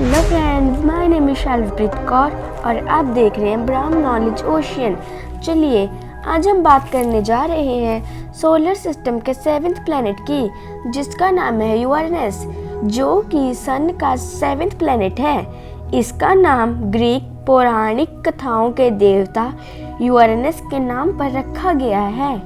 Hello friends, my name is Shalpreet Kaur और आप देख रहे हैं ब्राउन नॉलेज ओशियन। चलिए आज हम बात करने जा रहे हैं सोलर सिस्टम के 7th प्लैनेट की, जिसका नाम है यूरेनस, जो कि सन का 7th प्लैनेट है। इसका नाम ग्रीक पौराणिक कथाओं के देवता यूरेनस के नाम पर रखा गया है।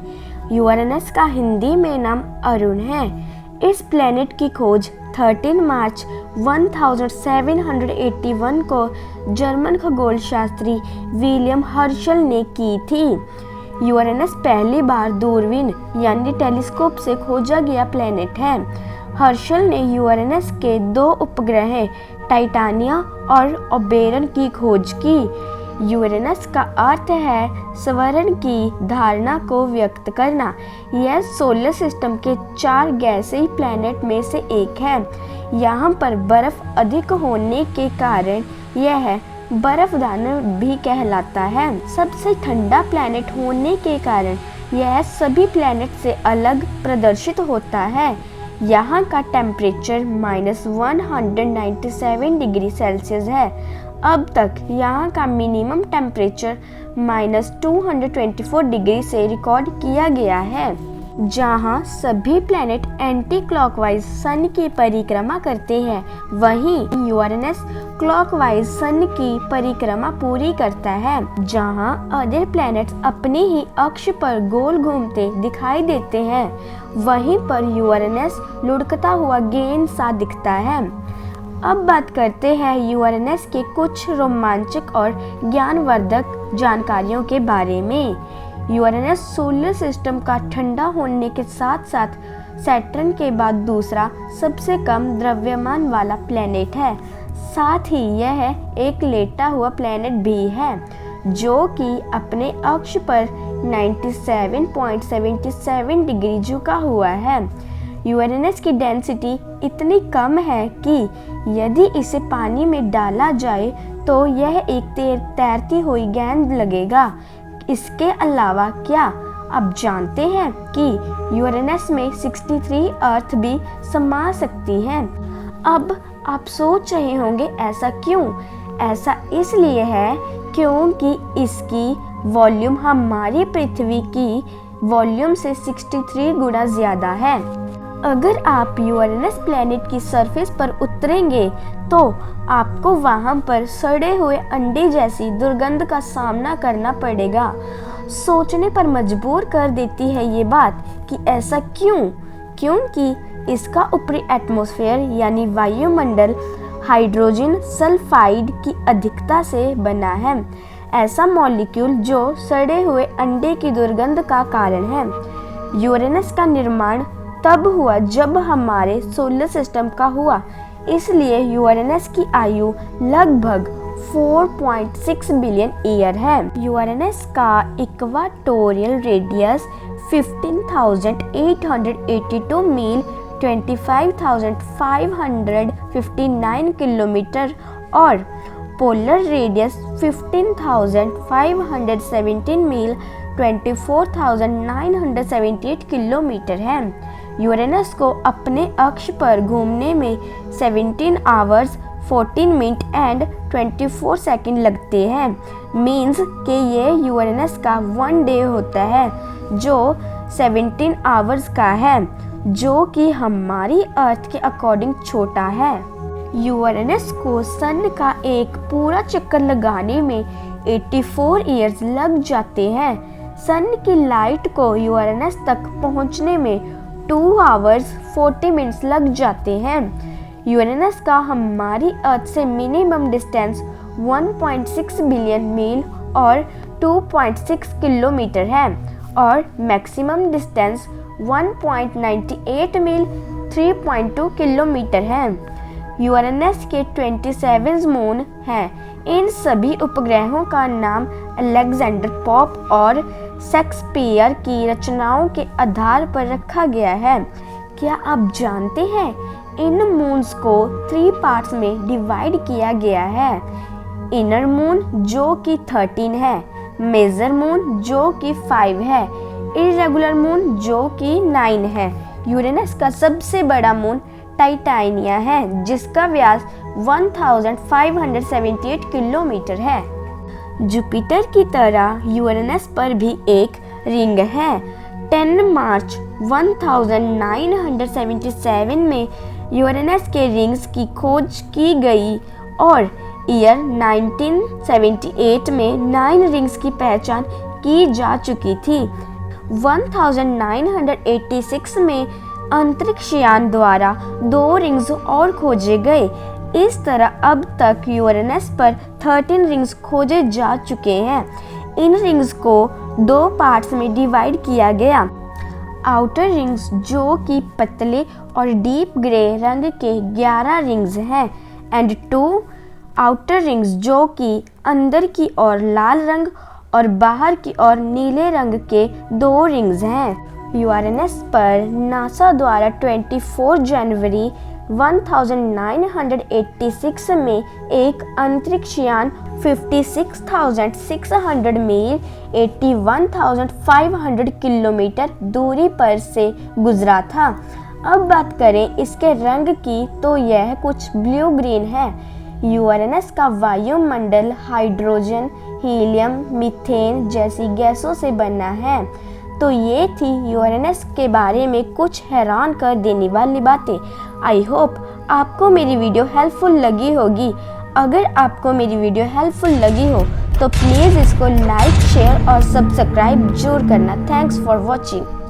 यूरेनस का हिंदी में नाम अरुण है। इस प्लैनेट की खोज 13 मार्च 1781 को जर्मन खगोल शास्त्री विलियम हर्शल ने की थी। यूरेनस पहली बार दूरबीन यानी टेलीस्कोप से खोजा गया प्लैनेट है। हर्शल ने यूरेनस के 2 उपग्रह टाइटानिया और ओबेरन की खोज की। यूरेनस का अर्थ है स्वर्ण की धारणा को व्यक्त करना। यह सोलर सिस्टम के 4 गैसीय प्लैनेट में से एक है। यहाँ पर बर्फ अधिक होने के कारण यह बर्फदान भी कहलाता है। सबसे ठंडा प्लैनेट होने के कारण यह सभी प्लैनेट से अलग प्रदर्शित होता है। यहाँ का टेम्परेचर -197 डिग्री सेल्सियस है। अब तक यहाँ का मिनिमम टेम्परेचर -224 डिग्री से रिकॉर्ड किया गया है। जहाँ सभी प्लैनेट एंटी क्लॉकवाइज सन की परिक्रमा करते हैं, वहीं यूरेनस क्लॉकवाइज सन की परिक्रमा पूरी करता है। जहाँ अदर प्लैनेट्स अपनी ही अक्ष पर गोल घूमते दिखाई देते हैं, वहीं पर यूरेनस लुढ़कता हुआ गेंद सा दिखता है। अब बात करते हैं यूरेनस के कुछ रोमांचक और ज्ञानवर्धक जानकारियों के बारे में। यूरेनस सोलर सिस्टम का ठंडा होने के साथ साथ सैटर्न के बाद दूसरा सबसे कम द्रव्यमान वाला प्लैनेट है। साथ ही यह एक लेटा हुआ प्लैनेट भी है, जो कि अपने अक्ष पर 97.77 डिग्री झुका हुआ है। यूरेनस की डेंसिटी इतनी कम है कि यदि इसे पानी में डाला जाए तो यह एक तैरती हुई गेंद लगेगा। इसके अलावा क्या आप जानते हैं कि यूरेनस में 63 अर्थ भी समा सकती हैं? अब आप सोच रहे होंगे ऐसा क्यों? ऐसा इसलिए है क्योंकि इसकी वॉल्यूम हमारी पृथ्वी की वॉल्यूम से 63 गुना ज़्यादा है। अगर आप यूरेनस प्लैनेट की सरफेस पर उतरेंगे तो आपको वहां पर सड़े हुए अंडे जैसी दुर्गंध का सामना करना पड़ेगा। सोचने पर मजबूर कर देती है ये बात कि ऐसा क्यों? क्योंकि इसका ऊपरी एटमॉस्फेयर यानी वायुमंडल हाइड्रोजन सल्फाइड की अधिकता से बना है, ऐसा मॉलिक्यूल जो सड़े हुए अंडे की दुर्गंध का कारण है। यूरेनस का निर्माण तब हुआ जब हमारे सोलर सिस्टम का हुआ, इसलिए यूरेनस की आयु लगभग 4.6 बिलियन ईयर है। यूरेनस का इक्वाटोरियल रेडियस 15,882 मील 25,559 किलोमीटर और पोलर रेडियस 15,517 मील 24,978 किलोमीटर है। यूरेनस को अपने अक्ष पर घूमने में 17 आवर्स 14 मिनट एंड 24 सेकंड लगते हैं। मीन्स कि ये यूरेनस का 1 डे होता है जो 17 आवर्स का है, जो कि हमारी अर्थ के अकॉर्डिंग छोटा है। यूरेनस को सन का एक पूरा चक्कर लगाने में 84 ईयर्स लग जाते हैं। सन की लाइट को यूरेनस तक पहुंचने में 2 आवर्स 40 मिनट्स लग जाते हैं। यूरेनस का हमारी अर्थ से मिनिमम डिस्टेंस 1.6 बिलियन मील और 2.6 किलोमीटर है और मैक्सिमम डिस्टेंस 1.98 मील 3.2 किलोमीटर है। यूरेनस के 27 मून हैं। इन सभी उपग्रहों का नाम अलेक्जेंडर पॉप और शेक्सपियर की रचनाओं के आधार पर रखा गया है। क्या आप जानते हैं इन मून्स को 3 पार्ट्स में डिवाइड किया गया है? इनर मून जो कि 13 है, मेजर मून जो कि 5 है, इरेगुलर मून जो कि 9 है। यूरेनस का सबसे बड़ा मून टाइटानिया है, जिसका व्यास 1578 किलोमीटर है। जुपिटर की तरह यूरेनस पर भी एक रिंग है। 10 मार्च 1977 में यूरेनस के रिंग्स की खोज की गई और ईयर 1978 में 9 रिंग्स की पहचान की जा चुकी थी। 1986 में अंतरिक्ष यान द्वारा 2 रिंग्स और खोजे गए। इस तरह अब तक यूरेनस पर 13 रिंग्स खोजे जा चुके हैं। इन रिंग्स को 2 पार्ट्स में डिवाइड किया गया। आउटर रिंग्स जो कि पतले और डीप ग्रे रंग के 11 रिंग्स हैं एंड 2 आउटर रिंग्स जो कि अंदर की ओर लाल रंग और बाहर की ओर नीले रंग के 2 रिंग्स हैं। यूरेनस पर नासा द्वारा 24 जनवरी 1986 में एक अंतरिक्ष यान 56,600 मील 81,500 किलोमीटर दूरी पर से गुजरा था। अब बात करें इसके रंग की तो यह कुछ ब्लू ग्रीन है। यूरेनस का वायुमंडल हाइड्रोजन, हीलियम, मीथेन जैसी गैसों से बना है। तो ये थी यूरेनस के बारे में कुछ हैरान कर देने वाली बातें। आई होप आपको मेरी वीडियो हेल्पफुल लगी होगी। अगर आपको मेरी वीडियो हेल्पफुल लगी हो तो प्लीज़ इसको लाइक, शेयर और सब्सक्राइब जरूर करना। Thanks for watching.